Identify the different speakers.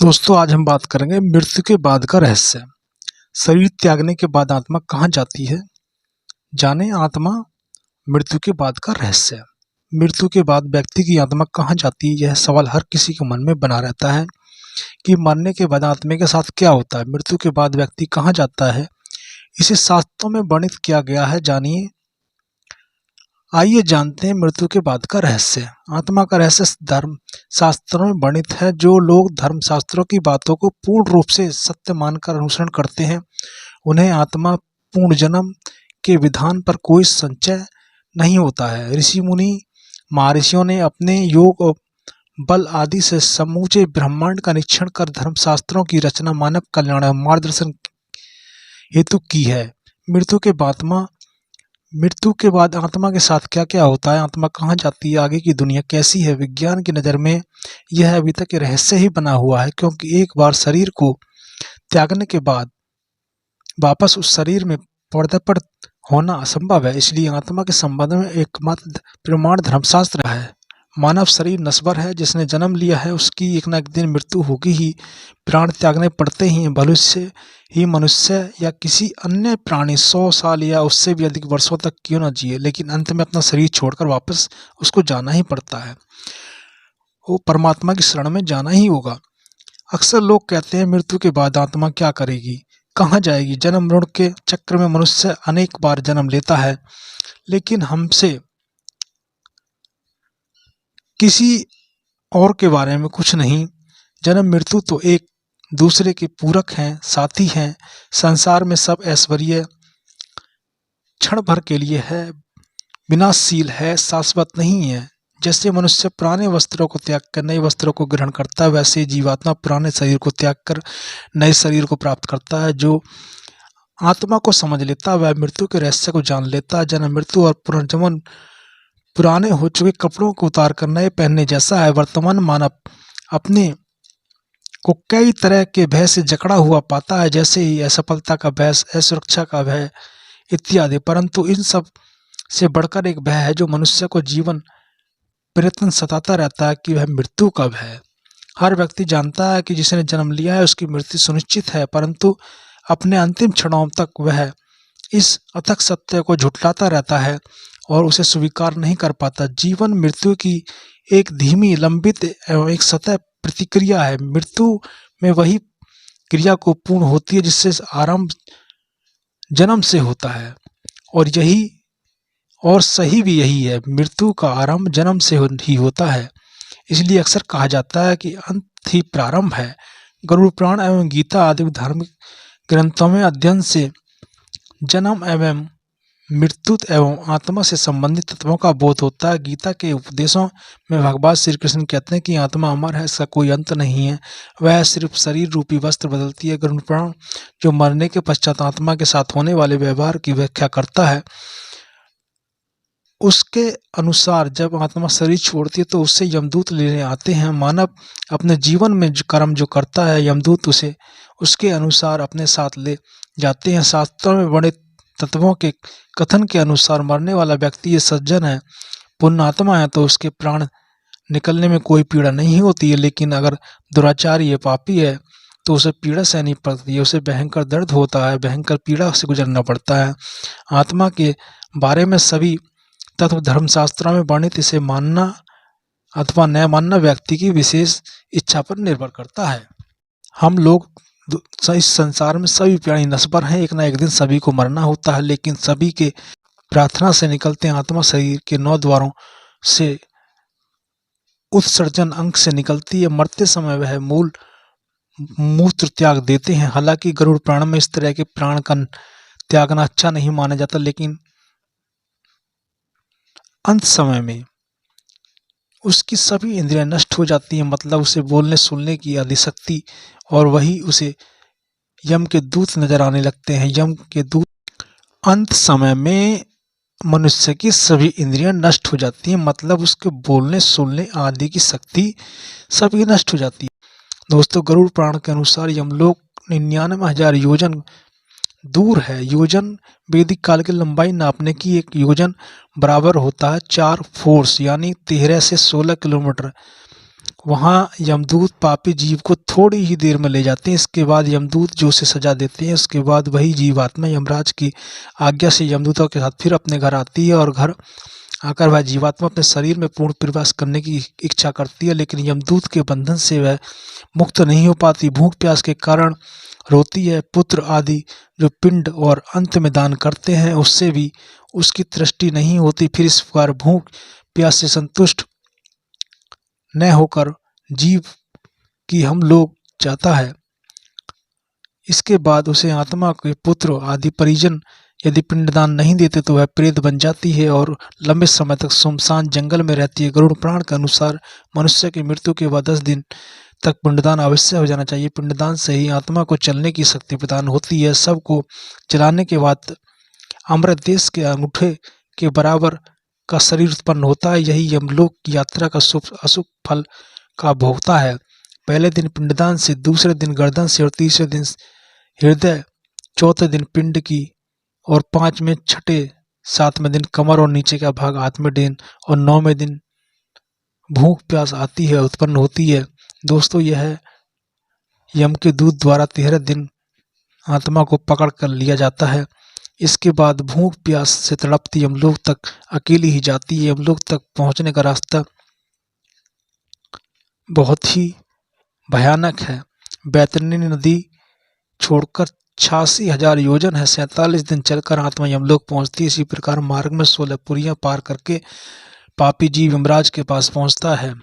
Speaker 1: दोस्तों आज हम बात करेंगे मृत्यु के बाद का रहस्य। शरीर त्यागने के बाद आत्मा कहाँ जाती है? जाने आत्मा मृत्यु के बाद का रहस्य। मृत्यु के बाद व्यक्ति की आत्मा कहाँ जाती है? यह सवाल हर किसी के मन में बना रहता है कि मरने के बाद आत्मा के साथ क्या होता है, मृत्यु के बाद व्यक्ति कहाँ जाता है। इसे शास्त्रों में वर्णित किया गया है, जानिए। आइए जानते हैं मृत्यु के बाद का रहस्य। आत्मा का रहस्य धर्म शास्त्रों में वर्णित है। जो लोग धर्म शास्त्रों की बातों को पूर्ण रूप से सत्य मानकर अनुसरण करते हैं, उन्हें आत्मा पुनर्जन्म के विधान पर कोई संशय नहीं होता है। ऋषि मुनि महर्षियों ने अपने योग और बल आदि से समूचे ब्रह्मांड का निरीक्षण कर धर्मशास्त्रों की रचना मानव कल्याण और मार्गदर्शन हेतु की है। मृत्यु के बाद आत्मा के साथ क्या क्या होता है, आत्मा कहाँ जाती है, आगे की दुनिया कैसी है, विज्ञान की नज़र में यह अभी तक रहस्य ही बना हुआ है। क्योंकि एक बार शरीर को त्यागने के बाद वापस उस शरीर में पदार्पण होना असंभव है। इसलिए आत्मा के संबंध में एकमात्र प्रमाण धर्मशास्त्र है। मानव शरीर नश्वर है। जिसने जन्म लिया है उसकी एक न एक दिन मृत्यु होगी ही। प्राण त्यागने पड़ते ही भविष्य ही मनुष्य या किसी अन्य प्राणी 100 साल या उससे भी अधिक वर्षों तक क्यों न जिए, लेकिन अंत में अपना शरीर छोड़कर वापस उसको जाना ही पड़ता है। वो परमात्मा की शरण में जाना ही होगा। अक्सर लोग कहते हैं मृत्यु के बाद आत्मा क्या करेगी, कहाँ जाएगी। जन्म मरण के चक्र में मनुष्य अनेक बार जन्म लेता है, लेकिन हमसे किसी और के बारे में कुछ नहीं। जन्म मृत्यु तो एक दूसरे के पूरक हैं, साथी हैं। संसार में सब ऐश्वर्य क्षण भर के लिए है, विनाशशील है, शाश्वत नहीं है। जैसे मनुष्य पुराने वस्त्रों को त्याग कर नए वस्त्रों को ग्रहण करता है, वैसे जीवात्मा पुराने शरीर को त्याग कर नए शरीर को प्राप्त करता है। जो आत्मा को समझ लेता है वह मृत्यु के रहस्य को जान लेता है। जन्म मृत्यु और पुनर्जन्म पुराने हो चुके कपड़ों को उतार कर नए पहनने जैसा है। वर्तमान मानव अपने को कई तरह के भय से जकड़ा हुआ पाता है, जैसे ही असफलता का भय, असुरक्षा का भय इत्यादि। परंतु इन सब से बढ़कर एक भय है जो मनुष्य को जीवन पर्यंत सताता रहता है, कि वह मृत्यु का भय। हर व्यक्ति जानता है कि जिसने जन्म लिया है उसकी मृत्यु सुनिश्चित है, परंतु अपने अंतिम क्षणों तक वह इस अथक सत्य को झुठलाता रहता है और उसे स्वीकार नहीं कर पाता। जीवन मृत्यु की एक धीमी, लंबित एवं एक सतत प्रतिक्रिया है। मृत्यु में वही क्रिया को पूर्ण होती है जिससे आरंभ जन्म से होता है, और सही भी यही है। मृत्यु का आरंभ जन्म से ही होता है। इसलिए अक्सर कहा जाता है कि अंत ही प्रारंभ है। गरुड़ पुराण एवं गीता आदि धार्मिक ग्रंथों में अध्ययन से जन्म एवं मृत्यु एवं आत्मा से संबंधित तत्वों का बोध होता है। गीता के उपदेशों में भगवान श्री कृष्ण कहते हैं कि आत्मा अमर है, इसका कोई अंत नहीं है, वह सिर्फ शरीर रूपी वस्त्र बदलती है। गरुड़ पुराण जो मरने के पश्चात आत्मा के साथ होने वाले व्यवहार की व्याख्या करता है, उसके अनुसार जब आत्मा शरीर छोड़ती है तो उससे यमदूत लेने आते हैं। मानव अपने जीवन में जो कर्म जो करता है, यमदूत उसे उसके अनुसार अपने साथ ले जाते हैं। शास्त्रों में वर्णित तत्वों के कथन के अनुसार मरने वाला व्यक्ति ये सज्जन है, पुण्यात्मा है, तो उसके प्राण निकलने में कोई पीड़ा नहीं होती है। लेकिन अगर दुराचारी है, पापी है, तो उसे पीड़ा सहनी पड़ती है, उसे भयंकर दर्द होता है, भयंकर पीड़ा से गुजरना पड़ता है। आत्मा के बारे में सभी तत्व धर्मशास्त्रों में वर्णित। इसे मानना अथवा न मानना व्यक्ति की विशेष इच्छा पर निर्भर करता है। हम लोग इस संसार में सभी प्राणी नश्वर हैं, एक ना एक दिन सभी को मरना होता है, लेकिन सभी के प्रार्थना से निकलते हैं। आत्मा शरीर के 9 द्वारों से उत्सर्जन अंग से निकलती है। मरते समय वह मूत्र त्याग देते हैं। हालांकि गरुड़ पुराण में इस तरह के प्राण का त्यागना अच्छा नहीं माना जाता, लेकिन अंत समय में उसकी सभी इंद्रियां नष्ट हो जाती हैं, मतलब उसे बोलने सुनने की आदि शक्ति, और वही उसे यम के दूत नजर आने लगते हैं। यम के दूत अंत समय में मनुष्य की सभी इंद्रियां नष्ट हो जाती हैं, मतलब उसके बोलने सुनने आदि की शक्ति सभी नष्ट हो जाती है। दोस्तों, गरुड़ पुराण के अनुसार यमलोक 99,000 योजन दूर है। योजन वैदिक काल की लंबाई नापने की एक योजन बराबर होता है 4 फोर्स, यानी 13 से 16 किलोमीटर। वहाँ यमदूत पापी जीव को थोड़ी ही देर में ले जाते हैं। इसके बाद यमदूत जो उसे सजा देते हैं। उसके बाद वही जीवात्मा यमराज की आज्ञा से यमदूतों के साथ फिर अपने घर आती है और घर आकर वह जीवात्मा अपने शरीर में पूर्ण प्रवेश करने की इच्छा करती है, लेकिन यमदूत के बंधन से वह मुक्त नहीं हो पाती। भूख प्यास के कारण रोती है। पुत्र आदि जो पिंड और अंत में दान करते हैं उससे भी उसकी तृष्टि नहीं होती। फिर इस प्रकार भूख प्यास से संतुष्ट न होकर जीव की हम लोग चाहता है। इसके बाद उसे आत्मा के पुत्र आदि परिजन यदि पिंडदान नहीं देते तो वह प्रेत बन जाती है और लंबे समय तक सुनसान जंगल में रहती है। गरुड़ पुराण के अनुसार मनुष्य की मृत्यु के बाद 10 दिन तक पिंडदान अवश्य हो जाना चाहिए। पिंडदान से ही आत्मा को चलने की शक्ति प्रदान होती है। सबको जलाने के बाद अमृत देश के अंगूठे के बराबर का शरीर उत्पन्न होता है। यही यमलोक की यात्रा का शुभ अशुभ फल का भोगता है। पहले दिन पिंडदान से, दूसरे दिन गर्दन से और तीसरे दिन हृदय, चौथे दिन पिंड की और 5वें, छठे, 7वें दिन कमर और नीचे का भाग, 8वें दिन और 9वें दिन भूख प्यास आती है, उत्पन्न होती है। दोस्तों, यह है यम के दूत द्वारा 13 दिन आत्मा को पकड़ कर लिया जाता है। इसके बाद भूख प्यास से तड़पती यमलोक तक अकेली ही जाती है। यमलोक तक पहुंचने का रास्ता बहुत ही भयानक है। बैतरणी नदी छोड़कर 86,000 योजन है। 47 दिन चलकर आत्मा यमलोक पहुंचती है। इसी प्रकार मार्ग में 16 पुरियां पार करके पापी जीव यमराज के पास पहुंचता है।